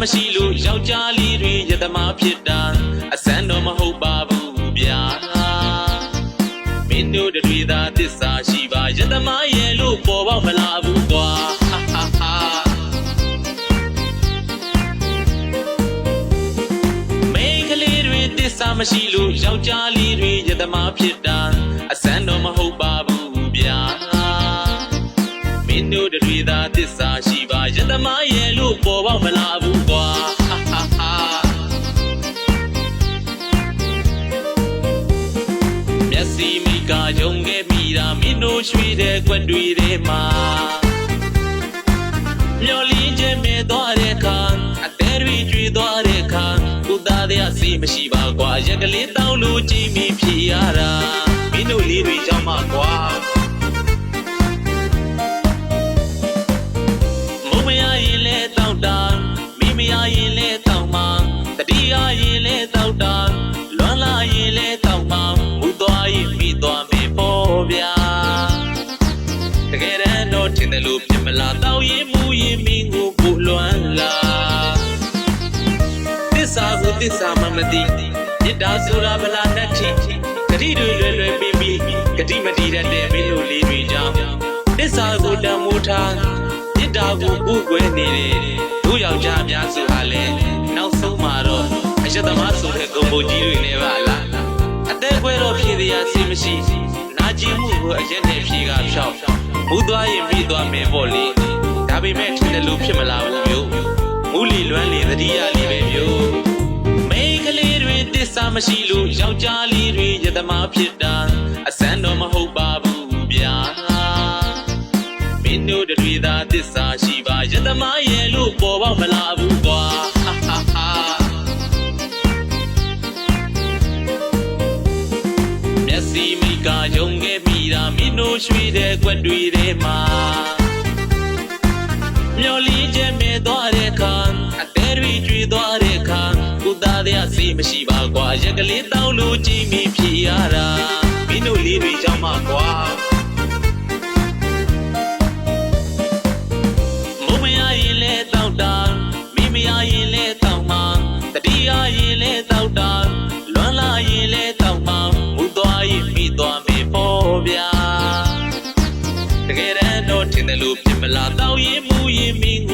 မရှိလို့ယောက်ျားလေးတွေရတမဖြစ်တာအစမ်းတော့မဟုတ်ပါဘူးဗျာမင်းတို့တွေသာသစ္စာရှိပါရတမရဲ့လို့ပေါ်ပေါက်မလာဘူးကွာမိန်းကလေးတွေသစ္စာမရှိလို့ယောက်ျားလေးတွေရတမဖြစ်တာအစမ်းတော့မဟုတ်ပါဘူးဗျာမင်းတို့တွေသာသစ္စာရှိပါရတမရဲ့လို့ပေါ်ပေါက်မလာဘူးကွာမျက်စိမိကယုံခဲ့မိတာမင်းတို့ရွှေတဲ့ကွက်တွေထဲမှာမျောလင်းခြင်းမဲ့သွားတဲ့ခါအသေးတွေကျွေးသွားတဲ့ခါကိုသားတဲ့စီမရှိပါကွာရက်ကလေးတောင်းလို့ကြည်မိဖြစ်ရတာမင်းတို့လေးတွေကြောင့်မှကွာမရရင်လဲတောက်တာမိမရရင်လဲတောက်မှာတတိယရင်လဲတောက်တာလွမ်းလာရင်လဲတောက်မှာမူသွားရင်ပြီးသွားမယ်ပေါ့ဗျာတကယ်တမ်းတော့ထင်တယ်လို့ဖြစ်မလားတောက်ရင်မူရင်မင်းကိုပို့လွမ်းလာသစ္စာကိုသစ္စာမှမသိမြစ်တာဆိုတာဗလာနဲ့ထိဂတိတွေလွယ်ပြီးပြီးဂတိမတည်တတ်တဲ့မင်းတို့လေးတွေကြောင့်သစ္စာကိုတန်မိုးထားဒါကိုကိုယ်ွယ်နေတဲ့တို့ယောက်ျားများစုဟာလဲနောက်ဆုံးမှာတော့အယက်သမားဆိုတဲ့ဂုံပုံကြီးတွေနဲ့ပါလားအသက်ကွဲတော့ဖြေတရားစီမရှိနာကျင်မှုကိုအရက်နဲ့ဖြေကဖြောက်မူသွားရင်ပြီးသွားမယ်ပေါ့လေဒါပေမဲ့ထင်တယ်လို့ဖြစ်မလာဘူးမျိုးမူလီလွမ်းလေသတိရလေးပဲမျိုးမိန်းကလေးတွေသစ္စာမရှိလို့ယောက်ျားလေးတွေရတမဖြစ်တာအစမ်းတော့မဟုတ်ပါဘူးဗျာမင်းတို့တွေသာသစ္စာရှိပါရတမရဲ့လို့ပေါ်ပေါက်မလာဘူးကွာမျက်စိမိကယုံခဲ့မိတာမင်းတို့ရွှေတဲ့ကွက်တွေထဲမှာမျောလင်းခြင်းမဲ့သွားတဲ့ခါအသေးတွေကျွေးသွားတဲ့ခါကိုသားတဲ့စီမရှိပါကွာရက်ကလေးတောင်းလို့ကြည်မိဖြစ်ရတာမင်းတို့လေးတွေကြောင့်မှကွာတောက်တာမိမရရင်လဲတောက်မှာတတိယရင်လဲတောက်တာလွမ်းလာရင်လဲတောက်မှာမူသွားရင်ပြီးသွားမယ်ပေါ့ဗျာတကယ်တမ်းတော့ထင်တယ်လို့ဖြစ်မလားတောက်ရင်မူရင်မင်း